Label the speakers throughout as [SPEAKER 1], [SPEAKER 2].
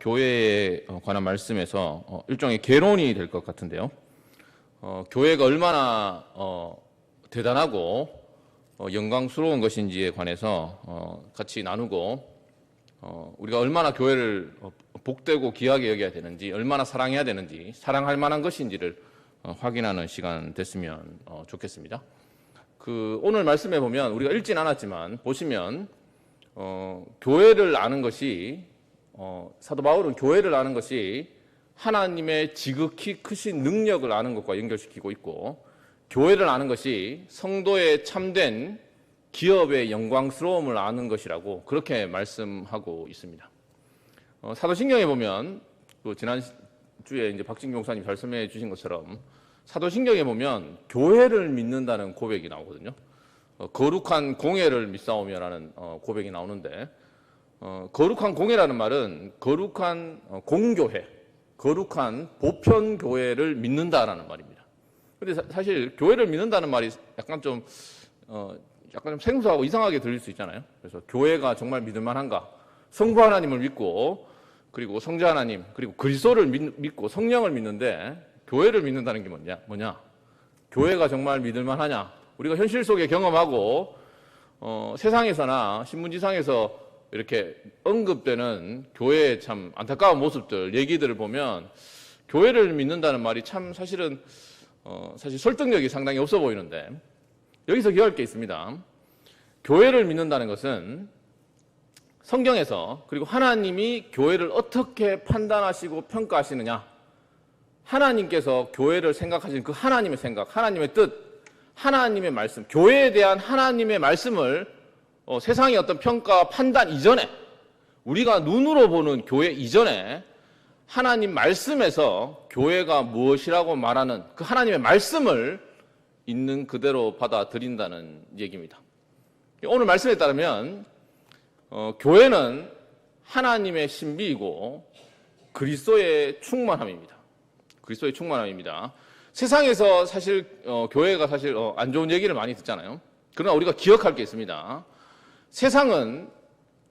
[SPEAKER 1] 교회에 관한 말씀에서 일종의 개론이 될 것 같은데요. 교회가 얼마나 대단하고 영광스러운 것인지에 관해서 같이 나누고 우리가 얼마나 교회를 복되고 귀하게 여겨야 되는지, 얼마나 사랑해야 되는지, 사랑할 만한 것인지를 확인하는 시간 됐으면 좋겠습니다. 오늘 말씀에 보면 우리가 읽진 않았지만 보시면 교회를 아는 것이 사도 바울은 교회를 아는 것이 하나님의 지극히 크신 능력을 아는 것과 연결시키고 있고, 교회를 아는 것이 성도의 참된 기업의 영광스러움을 아는 것이라고 그렇게 말씀하고 있습니다. 사도신경에 보면 지난 주에 이제 박진규 목사님 잘 설명해 주신 것처럼 사도신경에 보면 교회를 믿는다는 고백이 나오거든요. 거룩한 공회를 믿사오며라는 고백이 나오는데, 거룩한 공회라는 말은 거룩한 공교회, 거룩한 보편교회를 믿는다라는 말입니다. 그런데 사실 교회를 믿는다는 말이 약간 좀 생소하고 이상하게 들릴 수 있잖아요. 그래서 교회가 정말 믿을 만한가? 성부 하나님을 믿고, 그리고 성자 하나님, 그리고 그리스도를 믿고 성령을 믿는데 교회를 믿는다는 게 뭐냐? 교회가 정말 믿을 만하냐? 우리가 현실 속에 경험하고 세상에서나 신문지상에서 이렇게 언급되는 교회의 참 안타까운 모습들, 얘기들을 보면 교회를 믿는다는 말이 참 사실 설득력이 상당히 없어 보이는데, 여기서 기억할 게 있습니다. 교회를 믿는다는 것은 성경에서, 그리고 하나님이 교회를 어떻게 판단하시고 평가하시느냐, 하나님께서 교회를 생각하시는 그 하나님의 생각, 하나님의 뜻, 하나님의 말씀, 교회에 대한 하나님의 말씀을 세상의 어떤 평가, 판단 이전에, 우리가 눈으로 보는 교회 이전에 하나님 말씀에서 교회가 무엇이라고 말하는 그 하나님의 말씀을 있는 그대로 받아들인다는 얘기입니다. 오늘 말씀에 따르면 교회는 하나님의 신비이고 그리스도의 충만함입니다. 그리스도의 충만함입니다. 세상에서 사실 교회가 사실 안 좋은 얘기를 많이 듣잖아요. 그러나 우리가 기억할 게 있습니다. 세상은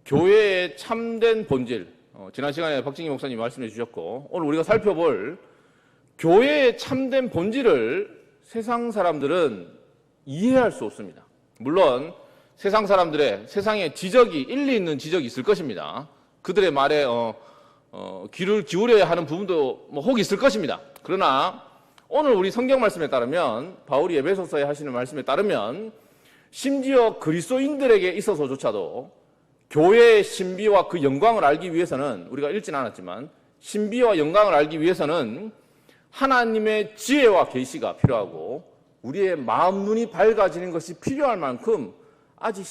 [SPEAKER 1] 교회의 참된 본질, 지난 시간에 박진기 목사님 말씀해 주셨고, 오늘 우리가 살펴볼 교회의 참된 본질을 세상 사람들은 이해할 수 없습니다. 물론 세상 사람들의 세상에 지적이, 일리 있는 지적이 있을 것입니다. 그들의 말에 귀를 기울여야 하는 부분도 혹 있을 것입니다. 그러나 오늘 우리 성경 말씀에 따르면, 바울이 에베소서에 하시는 말씀에 따르면, 심지어 그리스도인들에게 있어서조차도 교회의 신비와 그 영광을 알기 위해서는, 우리가 읽지는 않았지만 신비와 영광을 알기 위해서는 하나님의 지혜와 계시가 필요하고 우리의 마음 눈이 밝아지는 것이 필요할 만큼 아주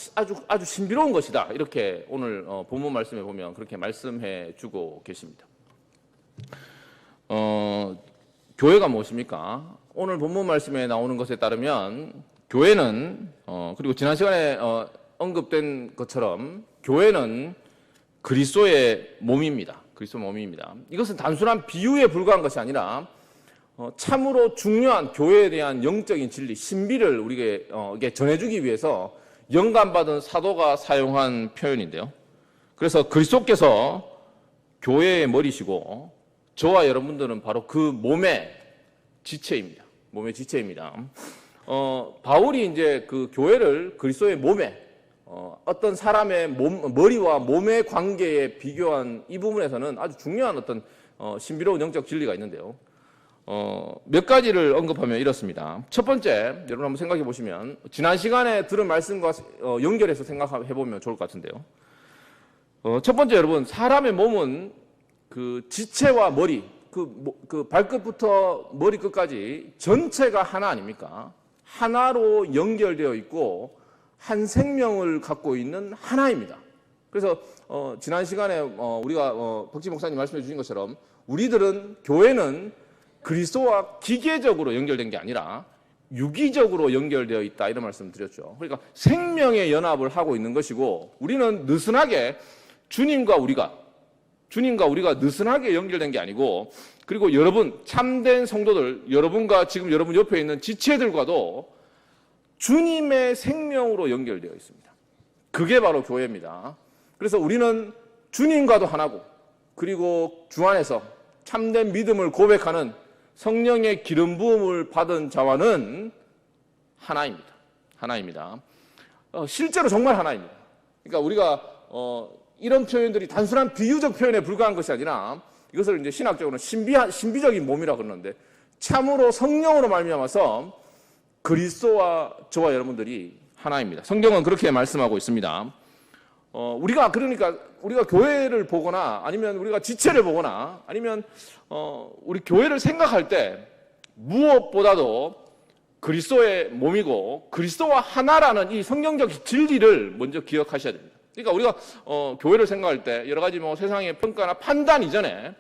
[SPEAKER 1] 신비로운 것이다. 이렇게 오늘 본문 말씀에 보면 그렇게 말씀해 주고 계십니다. 교회가 무엇입니까? 오늘 본문 말씀에 나오는 것에 따르면 교회는 그리고 지난 시간에 언급된 것처럼 교회는 그리스도의 몸입니다. 그리스도 몸입니다. 이것은 단순한 비유에 불과한 것이 아니라 참으로 중요한 교회에 대한 영적인 진리, 신비를 우리에게 전해주기 위해서 영감받은 사도가 사용한 표현인데요. 그래서 그리스도께서 교회의 머리시고 저와 여러분들은 바로 그 몸의 지체입니다. 몸의 지체입니다. 바울이 이제 그 교회를 그리스도의 몸에 어떤 사람의 머리와 몸의 관계에 비교한 이 부분에서는 아주 중요한 어떤 신비로운 영적 진리가 있는데요. 몇 가지를 언급하면 이렇습니다. 첫 번째, 여러분 한번 생각해 보시면 지난 시간에 들은 말씀과 연결해서 생각해 보면 좋을 것 같은데요. 첫 번째, 여러분, 사람의 몸은 그 지체와 머리, 그 발끝부터 머리끝까지 전체가 하나 아닙니까? 하나로 연결되어 있고 한 생명을 갖고 있는 하나입니다. 그래서 지난 시간에 우리가 박지 목사님 말씀해 주신 것처럼 교회는 그리스도와 기계적으로 연결된 게 아니라 유기적으로 연결되어 있다, 이런 말씀을 드렸죠. 그러니까 생명의 연합을 하고 있는 것이고, 우리는 느슨하게 주님과 우리가 느슨하게 연결된 게 아니고, 그리고 여러분 참된 성도들, 여러분과 지금 여러분 옆에 있는 지체들과도 주님의 생명으로 연결되어 있습니다. 그게 바로 교회입니다. 그래서 우리는 주님과도 하나고 그리고 주 안에서 참된 믿음을 고백하는 성령의 기름 부음을 받은 자와는 하나입니다. 하나입니다. 실제로 정말 하나입니다. 그러니까 우리가 이런 표현들이 단순한 비유적 표현에 불과한 것이 아니라 이것을 이제 신학적으로는 신비적인 몸이라 그러는데 참으로 성령으로 말미암아서 그리스도와 저와 여러분들이 하나입니다. 성경은 그렇게 말씀하고 있습니다. 우리가 교회를 보거나 아니면 우리가 지체를 보거나 아니면 우리 교회를 생각할 때 무엇보다도 그리스도의 몸이고 그리스도와 하나라는 이 성경적 진리를 먼저 기억하셔야 됩니다. 그러니까 우리가 교회를 생각할 때 여러 가지 세상의 평가나 판단 이전에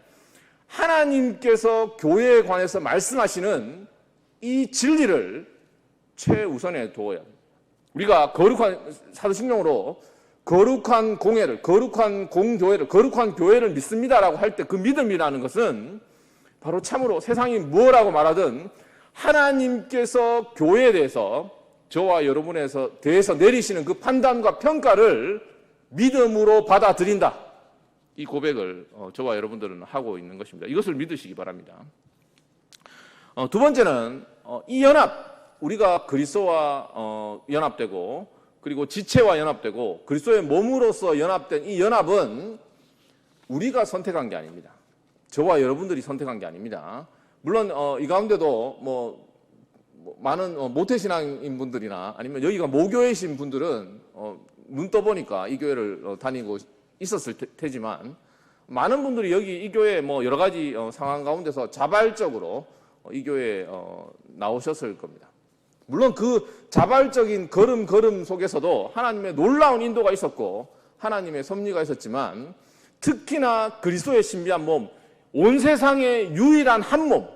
[SPEAKER 1] 하나님께서 교회에 관해서 말씀하시는 이 진리를 최우선에 두어야 합니다. 우리가 거룩한 사도신경으로 거룩한 공회를, 거룩한 공교회를, 거룩한 교회를 믿습니다라고 할 때 그 믿음이라는 것은 바로 참으로 세상이 무엇라고 말하든 하나님께서 교회에 대해서 저와 여러분에 대해서 내리시는 그 판단과 평가를 믿음으로 받아들인다. 이 고백을 저와 여러분들은 하고 있는 것입니다. 이것을 믿으시기 바랍니다. 두 번째는 이 연합, 우리가 그리스도와 연합되고 그리고 지체와 연합되고 그리스도의 몸으로서 연합된 이 연합은 우리가 선택한 게 아닙니다. 저와 여러분들이 선택한 게 아닙니다. 물론 이 가운데도 많은 모태신앙인 분들이나 아니면 여기가 모교회신 분들은 눈 떠보니까 이 교회를 다니고 있었을 테지만 많은 분들이 여기 이 교회 여러 가지 상황 가운데서 자발적으로 이 교회에 나오셨을 겁니다. 물론 그 자발적인 걸음 속에서도 하나님의 놀라운 인도가 있었고 하나님의 섭리가 있었지만 특히나 그리스도의 신비한 몸, 온 세상의 유일한 한 몸,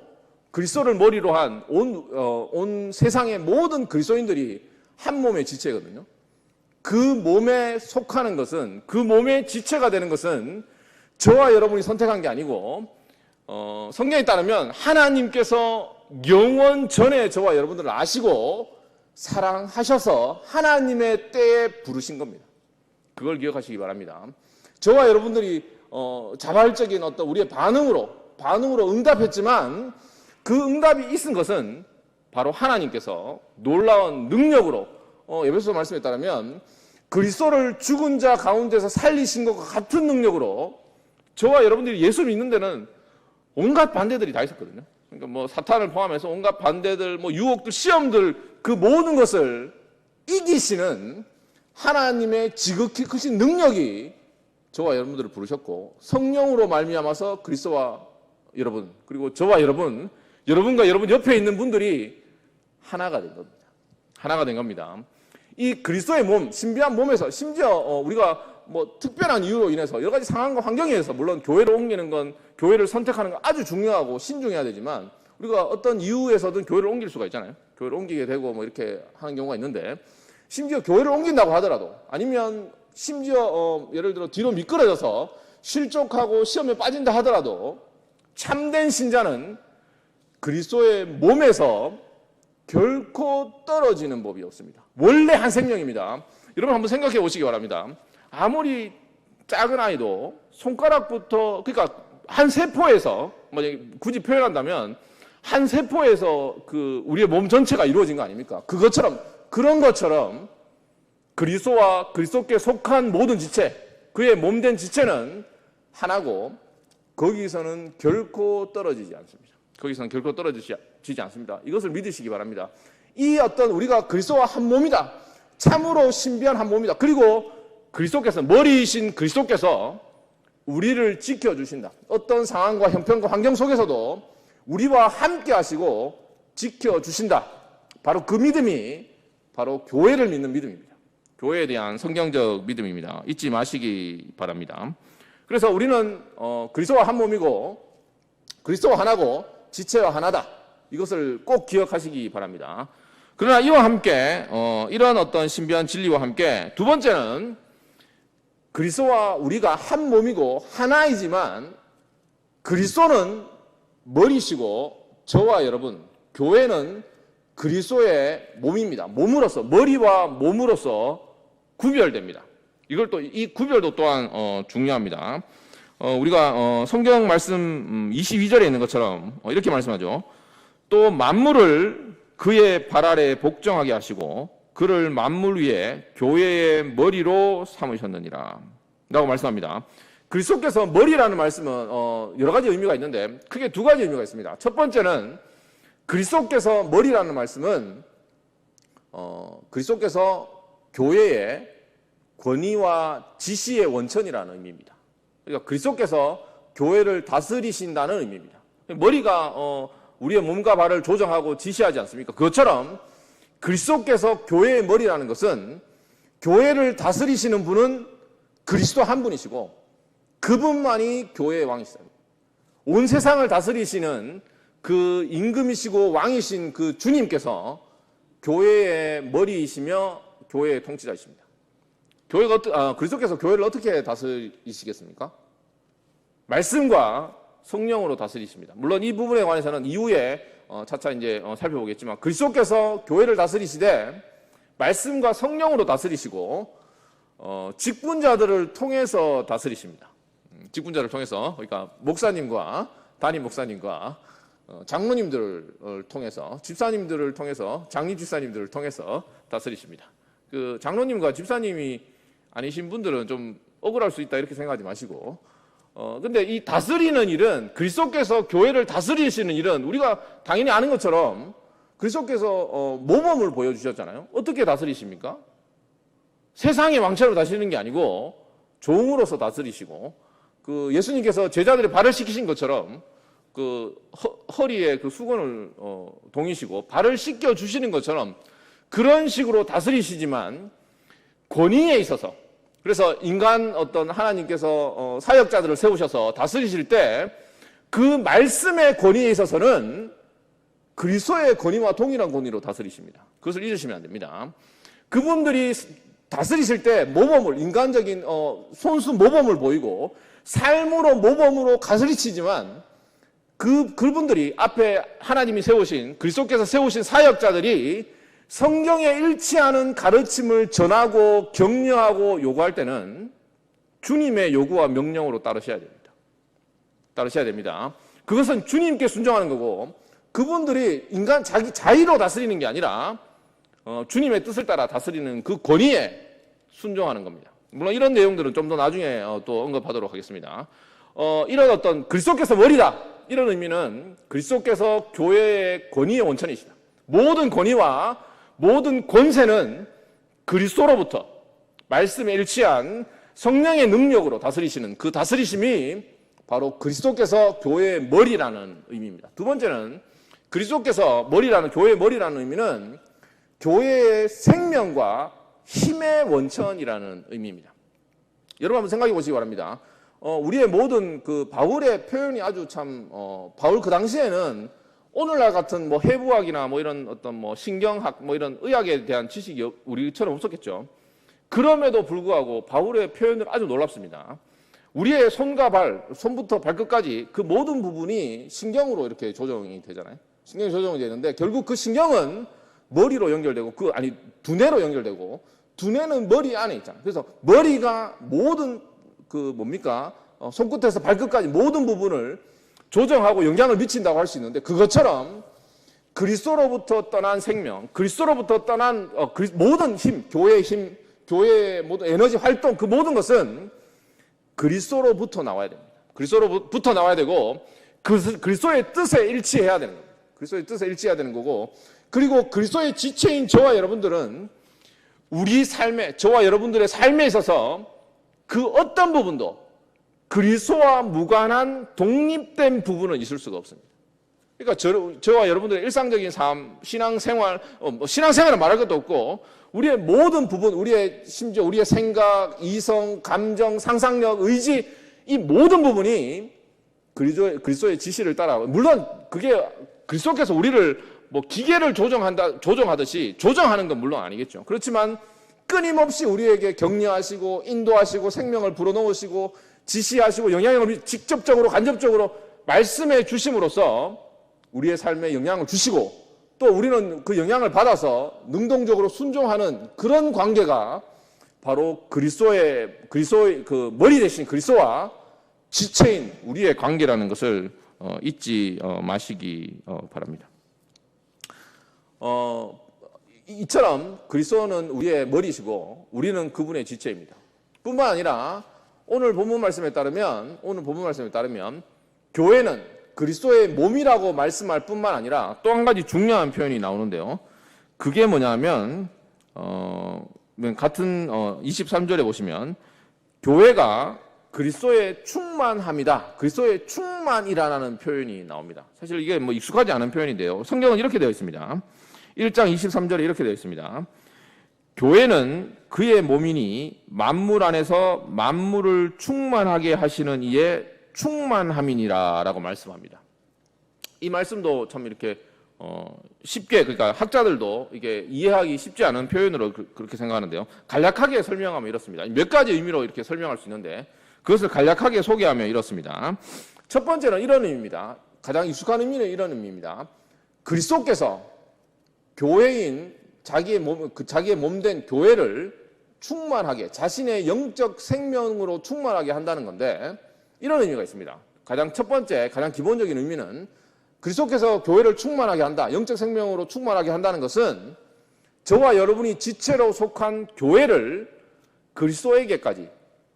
[SPEAKER 1] 그리스도를 머리로 한 온 세상의 모든 그리스도인들이 한 몸의 지체거든요. 그 몸에 속하는 것은, 그 몸의 지체가 되는 것은 저와 여러분이 선택한 게 아니고 성경에 따르면 하나님께서 영원 전에 저와 여러분들을 아시고 사랑하셔서 하나님의 때에 부르신 겁니다. 그걸 기억하시기 바랍니다. 저와 여러분들이 자발적인 어떤 우리의 반응으로 응답했지만 그 응답이 있은 것은 바로 하나님께서 놀라운 능력으로 에베소서 말씀에 따르면 그리스도를 죽은 자 가운데서 살리신 것과 같은 능력으로 저와 여러분들이 예수 믿는 데는 온갖 반대들이 다 있었거든요. 그러니까 사탄을 포함해서 온갖 반대들, 유혹들, 시험들 그 모든 것을 이기시는 하나님의 지극히 크신 능력이 저와 여러분들을 부르셨고 성령으로 말미암아서 그리스도와 여러분 그리고 저와 여러분, 여러분과 여러분 옆에 있는 분들이 하나가 된 겁니다. 하나가 된 겁니다. 이 그리스도의 몸, 신비한 몸에서 심지어 우리가 특별한 이유로 인해서 여러 가지 상황과 환경에 의해서 물론 교회를 옮기는 건 교회를 선택하는 건 아주 중요하고 신중해야 되지만 우리가 어떤 이유에서든 교회를 옮길 수가 있잖아요. 교회를 옮기게 되고 이렇게 하는 경우가 있는데 심지어 교회를 옮긴다고 하더라도 아니면 심지어 예를 들어 뒤로 미끄러져서 실족하고 시험에 빠진다 하더라도 참된 신자는 그리스도의 몸에서 결코 떨어지는 법이 없습니다. 원래 한 생명입니다. 여러분 한번 생각해 보시기 바랍니다. 아무리 작은 아이도 손가락부터 그러니까 한 세포에서 굳이 표현한다면 한 세포에서 그 우리의 몸 전체가 이루어진 거 아닙니까? 그런 것처럼 그리스도와 그리스도께 속한 모든 지체, 그의 몸된 지체는 하나고 거기서는 결코 떨어지지 않습니다. 거기서는 결코 떨어지지 않습니다. 이것을 믿으시기 바랍니다. 이 어떤 우리가 그리스도와 한 몸이다. 참으로 신비한 한 몸이다. 그리고 그리스도께서 머리이신 그리스도께서 우리를 지켜주신다. 어떤 상황과 형편과 환경 속에서도 우리와 함께 하시고 지켜주신다. 바로 그 믿음이 바로 교회를 믿는 믿음입니다. 교회에 대한 성경적 믿음입니다. 잊지 마시기 바랍니다. 그래서 우리는 그리스도와 한 몸이고 그리스도와 하나고 지체와 하나다. 이것을 꼭 기억하시기 바랍니다. 그러나 이와 함께 이런 어떤 신비한 진리와 함께 두 번째는 그리스도와 우리가 한 몸이고 하나이지만 그리스도는 머리시고 저와 여러분 교회는 그리스도의 몸입니다. 몸으로서 머리와 몸으로서 구별됩니다. 이 구별도 또한 중요합니다. 우리가 성경 말씀 22절에 있는 것처럼 이렇게 말씀하죠. 또 만물을 그의 발 아래 복종하게 하시고 그를 만물 위에 교회의 머리로 삼으셨느니라 라고 말씀합니다. 그리스도께서 머리라는 말씀은 여러 가지 의미가 있는데 크게 두 가지 의미가 있습니다. 첫 번째는 그리스도께서 머리라는 말씀은 그리스도께서 교회의 권위와 지시의 원천이라는 의미입니다. 그러니까 그리스도께서 교회를 다스리신다는 의미입니다. 머리가 우리의 몸과 발을 조정하고 지시하지 않습니까? 그것처럼 그리스도께서 교회의 머리라는 것은 교회를 다스리시는 분은 그리스도 한 분이시고 그분만이 교회의 왕이시다. 온 세상을 다스리시는 그 임금이시고 왕이신 그 주님께서 교회의 머리이시며 교회의 통치자이십니다. 그리스도께서 교회를 어떻게 다스리시겠습니까? 말씀과 성령으로 다스리십니다. 물론 이 부분에 관해서는 이후에 차차 이제 살펴보겠지만 그리스도께서 교회를 다스리시되 말씀과 성령으로 다스리시고 직분자들을 통해서 다스리십니다. 직분자를 통해서 그러니까 목사님과 담임 목사님과 장로님들을 통해서 집사님들을 통해서 장립 집사님들을 통해서 다스리십니다. 그 장로님과 집사님이 아니신 분들은 좀 억울할 수 있다 이렇게 생각하지 마시고 근데 이 다스리는 일은 그리스도께서 교회를 다스리시는 일은 우리가 당연히 아는 것처럼 그리스도께서 모범을 보여주셨잖아요. 어떻게 다스리십니까? 세상의 왕처럼 다스리는 게 아니고 종으로서 다스리시고 그 예수님께서 제자들의 발을 씻기신 것처럼 그 허리에 그 수건을 동이시고 발을 씻겨 주시는 것처럼 그런 식으로 다스리시지만 권위에 있어서 그래서 인간 어떤 하나님께서 사역자들을 세우셔서 다스리실 때 그 말씀의 권위에 있어서는 그리스도의 권위와 동일한 권위로 다스리십니다. 그것을 잊으시면 안 됩니다. 그분들이 다스리실 때 모범을 인간적인 손수 모범을 보이고 삶으로 모범으로 가르치지만 그분들이 앞에 하나님이 세우신 그리스도께서 세우신 사역자들이 성경에 일치하는 가르침을 전하고 격려하고 요구할 때는 주님의 요구와 명령으로 따르셔야 됩니다. 따르셔야 됩니다. 그것은 주님께 순종하는 거고 그분들이 인간 자의로 다스리는 게 아니라 주님의 뜻을 따라 다스리는 그 권위에 순종하는 겁니다. 물론 이런 내용들은 좀 더 나중에 또 언급하도록 하겠습니다. 이런 어떤 그리스도께서 머리다 이런 의미는 그리스도께서 교회의 권위의 원천이시다. 모든 권위와 모든 권세는 그리스도로부터 말씀에 일치한 성령의 능력으로 다스리시는 그 다스리심이 바로 그리스도께서 교회의 머리라는 의미입니다. 두 번째는 그리스도께서 머리라는 교회의 머리라는 의미는 교회의 생명과 힘의 원천이라는 의미입니다. 여러분 한번 생각해 보시기 바랍니다. 우리의 모든 그 바울의 표현이 아주 참 바울 그 당시에는 오늘날 같은 뭐 해부학이나 뭐 이런 어떤 뭐 신경학 뭐 이런 의학에 대한 지식이 우리처럼 없었겠죠. 그럼에도 불구하고 바울의 표현은 아주 놀랍습니다. 우리의 손과 발, 손부터 발끝까지 그 모든 부분이 신경으로 이렇게 조정이 되잖아요. 신경이 조정이 되는데 결국 그 신경은 머리로 연결되고 두뇌로 연결되고 두뇌는 머리 안에 있잖아요. 그래서 머리가 모든 손끝에서 발끝까지 모든 부분을 조정하고 영향을 미친다고 할 수 있는데 그것처럼 그리스도로부터 떠난 생명, 그리스도로부터 떠난 모든 힘, 교회의 모든 에너지 활동 그 모든 것은 그리스도로부터 나와야 됩니다. 그리스도로부터 나와야 되고 그리스도의 뜻에 일치해야 되는 겁니다. 그리스도의 뜻에 일치해야 되는 거고 그리고 그리스도의 지체인 저와 여러분들은 우리 삶에 저와 여러분들의 삶에 있어서 그 어떤 부분도 그리스도와 무관한 독립된 부분은 있을 수가 없습니다. 그러니까 저와 여러분들의 일상적인 삶, 신앙생활, 신앙생활은 말할 것도 없고 우리의 모든 부분, 심지어 우리의 생각, 이성, 감정, 상상력, 의지 이 모든 부분이 그리스도의 지시를 따라 물론 그게 그리스도께서 우리를 뭐 기계를 조정하듯이 조정하는 건 물론 아니겠죠. 그렇지만 끊임없이 우리에게 격려하시고 인도하시고 생명을 불어넣으시고 지시하시고 영향을 직접적으로 간접적으로 말씀해 주심으로써 우리의 삶에 영향을 주시고 또 우리는 그 영향을 받아서 능동적으로 순종하는 그런 관계가 바로 그리스도의 그 머리 대신 그리스도와 지체인 우리의 관계라는 것을 잊지 마시기 바랍니다. 이처럼 그리스도는 우리의 머리시고 우리는 그분의 지체입니다. 뿐만 아니라 오늘 본문 말씀에 따르면 교회는 그리스도의 몸이라고 말씀할 뿐만 아니라 또 한 가지 중요한 표현이 나오는데요. 그게 뭐냐면 같은 23절에 보시면 교회가 그리스도의 충만함이다. 그리스도의 충만이라는 표현이 나옵니다. 사실 이게 뭐 익숙하지 않은 표현인데요. 성경은 이렇게 되어 있습니다. 1장 23절에 이렇게 되어 있습니다. 교회는 그의 몸이니 만물 안에서 만물을 충만하게 하시는 이의 충만함이니라 라고 말씀합니다. 이 말씀도 참 이렇게 쉽게, 그러니까 학자들도 이게 이해하기 쉽지 않은 표현으로 그렇게 생각하는데요. 간략하게 설명하면 이렇습니다. 몇 가지 의미로 이렇게 설명할 수 있는데 그것을 간략하게 소개하면 이렇습니다. 첫 번째는 이런 의미입니다. 가장 익숙한 의미는 이런 의미입니다. 그리스도께서 교회인 자기의 몸된 교회를 충만하게, 자신의 영적 생명으로 충만하게 한다는 건데, 이런 의미가 있습니다. 가장 첫 번째, 가장 기본적인 의미는 그리스도께서 교회를 충만하게 한다, 영적 생명으로 충만하게 한다는 것은 저와 여러분이 지체로 속한 교회를 그리스도에게까지,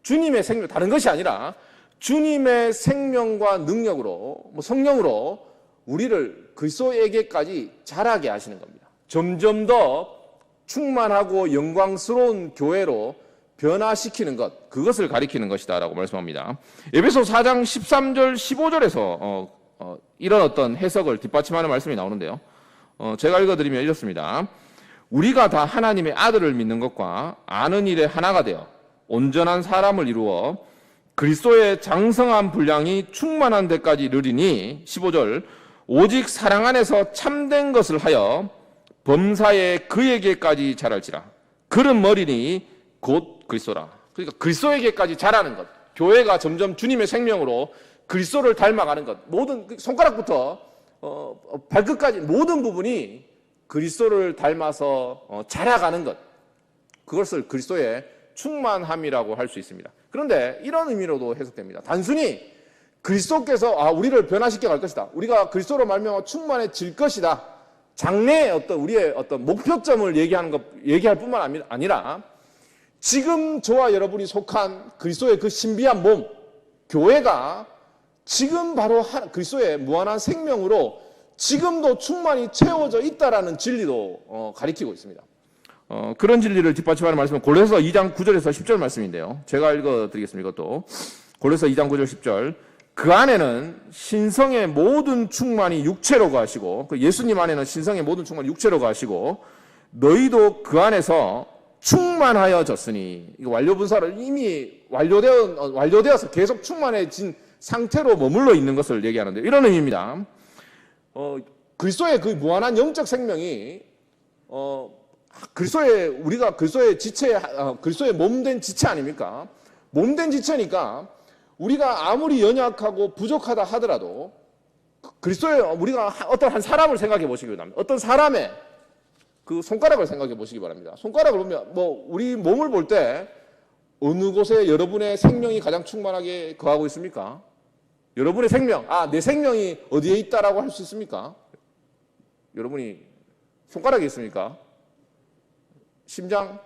[SPEAKER 1] 주님의 생명, 다른 것이 아니라 주님의 생명과 능력으로, 성령으로 우리를 그리스도에게까지 자라게 하시는 겁니다. 점점 더 충만하고 영광스러운 교회로 변화시키는 것, 그것을 가리키는 것이다 라고 말씀합니다. 에베소 4장 13절 15절에서 이런 어떤 해석을 뒷받침하는 말씀이 나오는데요. 제가 읽어드리면 이렇습니다. 우리가 다 하나님의 아들을 믿는 것과 아는 일에 하나가 되어 온전한 사람을 이루어 그리스도의 장성한 분량이 충만한 데까지 이르리니 15절 오직 사랑 안에서 참된 것을 하여 범사에 그에게까지 자랄지라. 그런 머리니 곧 그리스도라. 그러니까 그리스도에게까지 자라는 것. 교회가 점점 주님의 생명으로 그리스도를 닮아가는 것. 모든 손가락부터 발끝까지 모든 부분이 그리스도를 닮아서 자라가는 것. 그것을 그리스도의 충만함이라고 할 수 있습니다. 그런데 이런 의미로도 해석됩니다. 단순히 그리스도께서 우리를 변화시켜 갈 것이다. 우리가 그리스도로 말미암아 충만해질 것이다. 장래의 우리의 목표점을 얘기할 뿐만 아니라 지금 저와 여러분이 속한 그리스도의 그 신비한 몸, 교회가 지금 바로 그리스도의 무한한 생명으로 지금도 충만히 채워져 있다라는 진리도 가리키고 있습니다. 그런 진리를 뒷받침하는 말씀은 골로새 2장 9절에서 10절 말씀인데요. 제가 읽어드리겠습니다. 이것도 골로새 2장 9절 10절. 그 안에는 신성의 모든 충만이 육체로 거하시고, 예수님 안에는 신성의 모든 충만이 육체로 거하시고, 너희도 그 안에서 충만하여졌으니, 이거 완료분사를 이미 완료되어서 계속 충만해진 상태로 머물러 있는 것을 얘기하는데, 이런 의미입니다. 그리스도의 그 무한한 영적 생명이, 우리가 그리스도의 지체, 그리스도의 몸된 지체 아닙니까? 몸된 지체니까, 우리가 아무리 연약하고 부족하다 하더라도 우리가 어떤 한 사람을 생각해 보시기 바랍니다. 어떤 사람의 그 손가락을 생각해 보시기 바랍니다. 손가락을 보면 우리 몸을 볼 때 어느 곳에 여러분의 생명이 가장 충만하게 거하고 있습니까? 여러분의 생명, 내 생명이 어디에 있다라고 할 수 있습니까? 여러분이 손가락에 있습니까? 심장?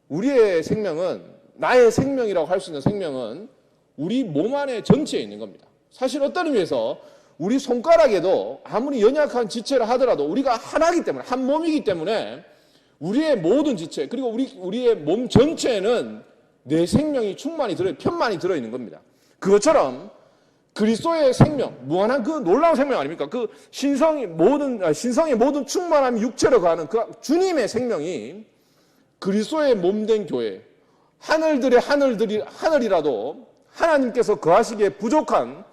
[SPEAKER 1] 우리의 생명은, 나의 생명이라고 할 수 있는 생명은 우리 몸 안에 전체에 있는 겁니다. 사실 어떤 의미에서 우리 손가락에도 아무리 연약한 지체를 하더라도 우리가 하나이기 때문에, 한 몸이기 때문에 우리의 모든 지체, 그리고 우리의 몸 전체에는 내 생명이 편만히 들어있는 겁니다. 그것처럼 그리스도의 생명, 무한한 그 놀라운 생명 아닙니까? 그 신성의 모든 충만함이 육체로 가는 그 주님의 생명이 그리스도의 몸된 교회, 하늘들의 하늘이라도 하나님께서 거하시기에 부족한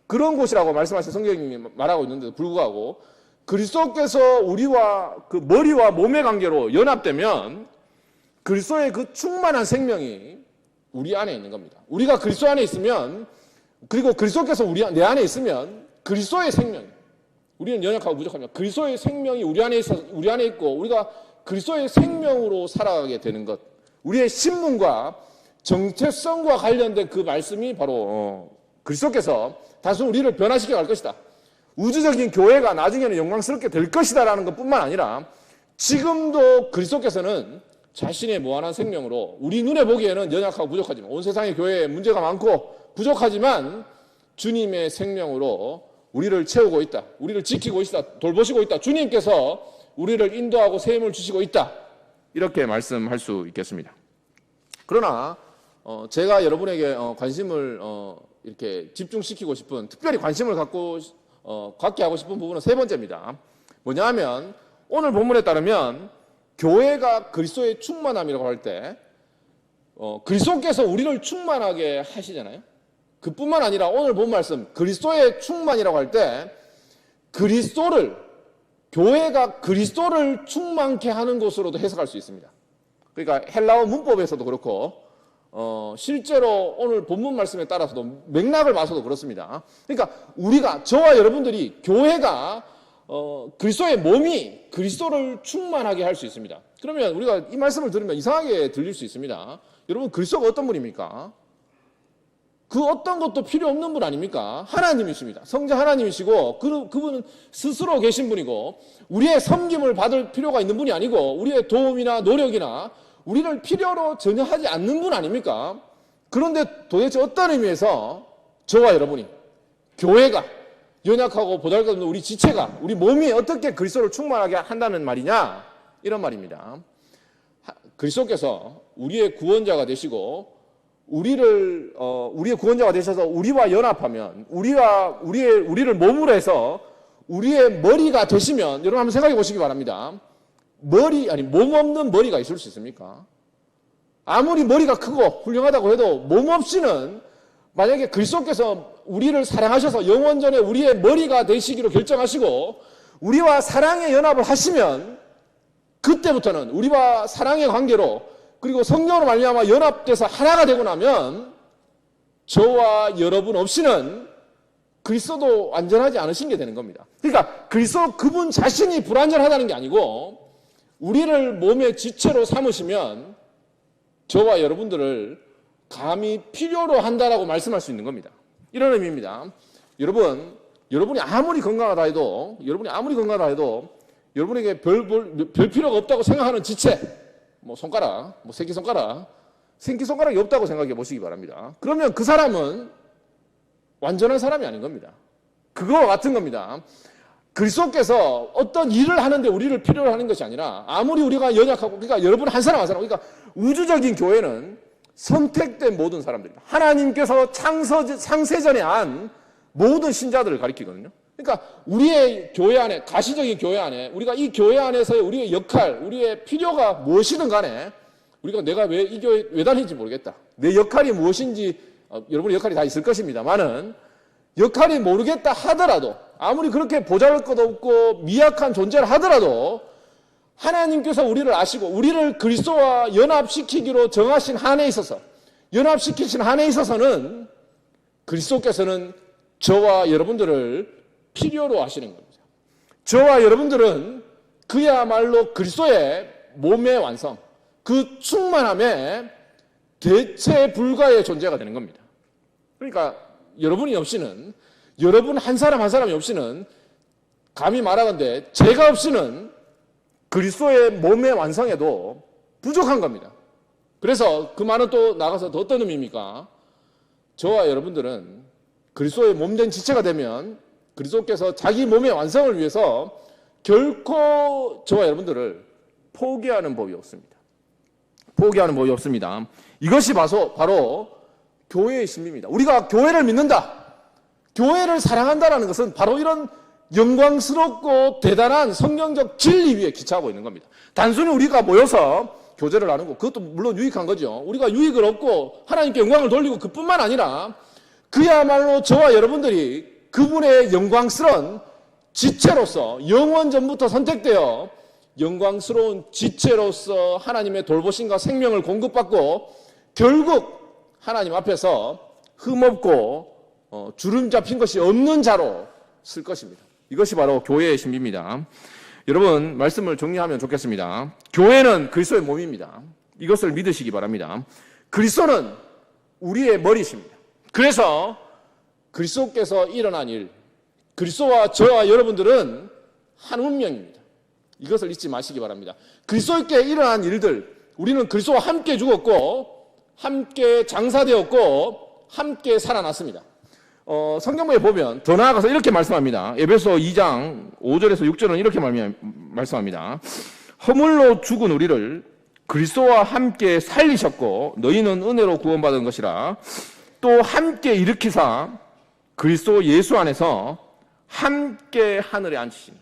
[SPEAKER 1] 그런 곳이라고 말씀하신 성경이 말하고 있는데도 불구하고 그리스도께서 우리와 그 머리와 몸의 관계로 연합되면 그리스도의 그 충만한 생명이 우리 안에 있는 겁니다. 우리가 그리스도 안에 있으면, 그리고 그리스도께서 내 안에 있으면 그리스도의 생명, 우리는 연약하고 부족합니다. 그리스도의 생명이 우리 안에 있고 우리가 그리스도의 생명으로 살아가게 되는 것, 우리의 신분과
[SPEAKER 2] 정체성과 관련된 그 말씀이 바로 그리스도께서 단순 우리를 변화시켜 갈 것이다. 우주적인 교회가 나중에는 영광스럽게 될 것이다라는 것뿐만 아니라 지금도 그리스도께서는 자신의 무한한 생명으로 우리 눈에 보기에는 연약하고 부족하지만 온 세상의 교회에 문제가 많고 부족하지만 주님의 생명으로 우리를 채우고 있다. 우리를 지키고 있다. 돌보시고 있다. 주님께서 우리를 인도하고 새 힘을 주시고 있다. 이렇게 말씀할 수 있겠습니다. 그러나 제가 여러분에게 관심을 이렇게 집중시키고 싶은, 특별히 관심을 갖게 하고 싶은 부분은 세 번째입니다. 뭐냐 하면 오늘 본문에 따르면 교회가 그리스도의 충만함이라고 할 때 그리스도께서 우리를 충만하게 하시잖아요. 그뿐만 아니라 오늘 본 말씀 그리스도의 충만이라고 할 때 교회가 그리스도를 충만케 하는 것으로도 해석할 수 있습니다. 그러니까 헬라어 문법에서도 그렇고 실제로 오늘 본문 말씀에 따라서도 맥락을 봐서도 그렇습니다. 그러니까 저와 여러분들이 교회가 그리스도의 몸이 그리스도를 충만하게 할 수 있습니다. 그러면 우리가 이 말씀을 들으면 이상하게 들릴 수 있습니다. 여러분 그리스도가 어떤 분입니까? 그 어떤 것도 필요 없는 분 아닙니까? 하나님이십니다. 성자 하나님이시고 그분은 스스로 계신 분이고 우리의 섬김을 받을 필요가 있는 분이 아니고 우리의 도움이나 노력이나 우리를 필요로 전혀 하지 않는 분 아닙니까? 그런데 도대체 어떤 의미에서 저와 여러분이 교회가 연약하고 보잘것없는 우리 지체가 우리 몸이 어떻게 그리스도를 충만하게 한다는 말이냐? 이런 말입니다. 그리스도께서 우리의 구원자가 되시고 우리의 구원자가 되셔서 우리와 연합하면 우리를 몸으로 해서 우리의 머리가 되시면 여러분 한번 생각해 보시기 바랍니다. 몸 없는 머리가 있을 수 있습니까? 아무리 머리가 크고 훌륭하다고 해도 몸 없이는 만약에 그리스도께서 우리를 사랑하셔서 영원전에 우리의 머리가 되시기로 결정하시고 우리와 사랑의 연합을 하시면 그때부터는 우리와 사랑의 관계로 그리고 성령으로 말미암아 연합돼서 하나가 되고 나면 저와 여러분 없이는 그리스도도 완전하지 않으신 게 되는 겁니다. 그러니까 그분 자신이 불완전하다는 게 아니고 우리를 몸의 지체로 삼으시면 저와 여러분들을 감히 필요로 한다라고 말씀할 수 있는 겁니다. 이런 의미입니다. 여러분이 아무리 건강하다 해도 여러분에게 별 필요가 없다고 생각하는 지체, 손가락, 새끼손가락이 없다고 생각해 보시기 바랍니다. 그러면 그 사람은 완전한 사람이 아닌 겁니다. 그거와 같은 겁니다. 그리스도께서 어떤 일을 하는데 우리를 필요로 하는 것이 아니라 아무리 우리가 연약하고 그러니까 여러분 한 사람 그러니까 우주적인 교회는 선택된 모든 사람들입니다. 하나님께서 창세전에 한 모든 신자들을 가리키거든요. 그러니까 우리의 교회 안에 가시적인 교회 안에 우리가 이 교회 안에서의 우리의 역할, 우리의 필요가 무엇이든 간에 내가 왜 이 교회 왜 다니는지 모르겠다. 내 역할이 무엇인지 여러분의 역할이 다 있을 것입니다만은 역할이 모르겠다 하더라도 아무리 그렇게 보잘것없고 미약한 존재를 하더라도 하나님께서 우리를 아시고 우리를 그리스도와 연합시키기로 정하신 한에 있어서 연합시키신 한에 있어서는 그리스도께서는 저와 여러분들을 필요로 하시는 겁니다. 저와 여러분들은 그야말로 그리스도의 몸의 완성, 그 충만함에 대체 불가의 존재가 되는 겁니다. 그러니까 여러분이 없이는 여러분 한 사람 한 사람이 없이는 감히 말하건대 제가 없이는 그리스도의 몸의 완성에도 부족한 겁니다. 그래서 그 말은 또 나가서 더 어떤 의미입니까? 저와 여러분들은 그리스도의 몸된 지체가 되면 그리스도께서 자기 몸의 완성을 위해서 결코 저와 여러분들을 포기하는 법이 없습니다. 포기하는 법이 없습니다. 이것이 바로 교회의 신비입니다. 우리가 교회를 믿는다, 교회를 사랑한다는 것은 바로 이런 영광스럽고 대단한 성경적 진리 위에 기초하고 있는 겁니다. 단순히 우리가 모여서 교제를 나누고 그것도 물론 유익한 거죠. 우리가 유익을 얻고 하나님께 영광을 돌리고 그뿐만 아니라 그야말로 저와 여러분들이 그분의 영광스러운 지체로서 영원 전부터 선택되어 영광스러운 지체로서 하나님의 돌보심과 생명을 공급받고 결국 하나님 앞에서 흠없고 주름 잡힌 것이 없는 자로 쓸 것입니다. 이것이 바로 교회의 신비입니다. 여러분 말씀을 정리하면 좋겠습니다. 교회는 그리스도의 몸입니다. 이것을 믿으시기 바랍니다. 그리스도는 우리의 머리십니다. 그래서 그리스도께서 일어난 일, 그리스도와 저와 여러분들은 한 운명입니다. 이것을 잊지 마시기 바랍니다. 그리스도께 일어난 일들, 우리는 그리스도와 함께 죽었고 함께 장사되었고 함께 살아났습니다. 성경에 보면 더 나아가서 이렇게 말씀합니다. 에베소 2장 5절에서 6절은 이렇게 말씀합니다. 허물로 죽은 우리를 그리스도와 함께 살리셨고 너희는 은혜로 구원받은 것이라. 또 함께 일으키사 그리스도 예수 안에서 함께 하늘에 앉히시니.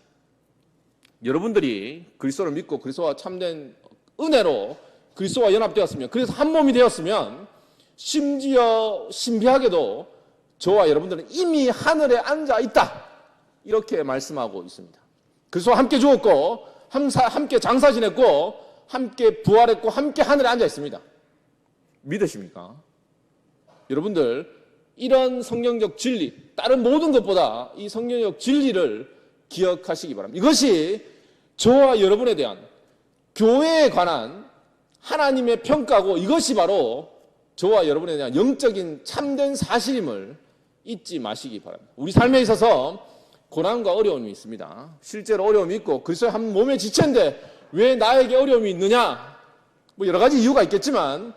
[SPEAKER 2] 여러분들이 그리스도를 믿고 그리스도와 참된 은혜로 그리스도와 연합되었으면, 그래서 한 몸이 되었으면, 심지어 신비하게도 저와 여러분들은 이미 하늘에 앉아 있다, 이렇게 말씀하고 있습니다. 그리스도와 함께 죽었고 함께 장사 지냈고 함께 부활했고 함께 하늘에 앉아 있습니다. 믿으십니까? 여러분들, 이런 성경적 진리, 다른 모든 것보다 이 성경적 진리를 기억하시기 바랍니다. 이것이 저와 여러분에 대한, 교회에 관한 하나님의 평가고, 이것이 바로 저와 여러분에 대한 영적인 참된 사실임을 잊지 마시기 바랍니다. 우리 삶에 있어서 고난과 어려움이 있습니다. 실제로 어려움이 있고 그리스도의 한 몸의 지체인데 왜 나에게 어려움이 있느냐, 뭐 여러 가지 이유가 있겠지만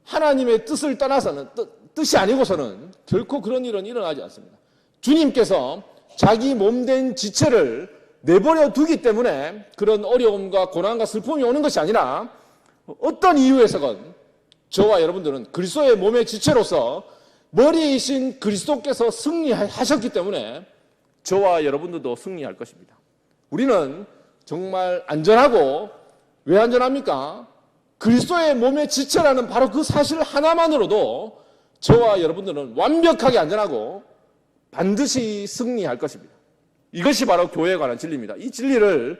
[SPEAKER 2] 하나님의 뜻을 떠나서는, 뜻이 아니고서는 결코 그런 일은 일어나지 않습니다. 주님께서 자기 몸된 지체를 내버려 두기 때문에 그런 어려움과 고난과 슬픔이 오는 것이 아니라, 어떤 이유에서건 저와 여러분들은 그리스도의 몸의 지체로서 머리이신 그리스도께서 승리하셨기 때문에 저와 여러분들도 승리할 것입니다. 우리는 정말 안전하고, 왜 안전합니까? 그리스도의 몸의 지체라는 바로 그 사실 하나만으로도 저와 여러분들은 완벽하게 안전하고 반드시 승리할 것입니다. 이것이 바로 교회에 관한 진리입니다. 이 진리를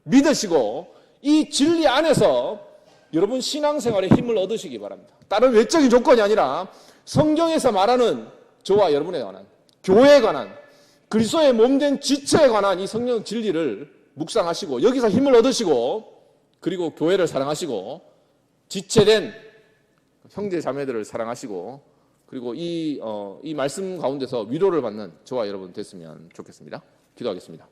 [SPEAKER 2] 믿으시고 이 진리 안에서 여러분 신앙생활에 힘을 얻으시기 바랍니다. 다른 외적인 조건이 아니라 성경에서 말하는 저와 여러분에 관한, 교회에 관한, 그리스도의 몸된 지체에 관한 이 성경 진리를 묵상하시고 여기서 힘을 얻으시고, 그리고 교회를 사랑하시고 지체된 형제 자매들을 사랑하시고, 그리고 이 말씀 가운데서 위로를 받는 저와 여러분 됐으면 좋겠습니다. 기도하겠습니다.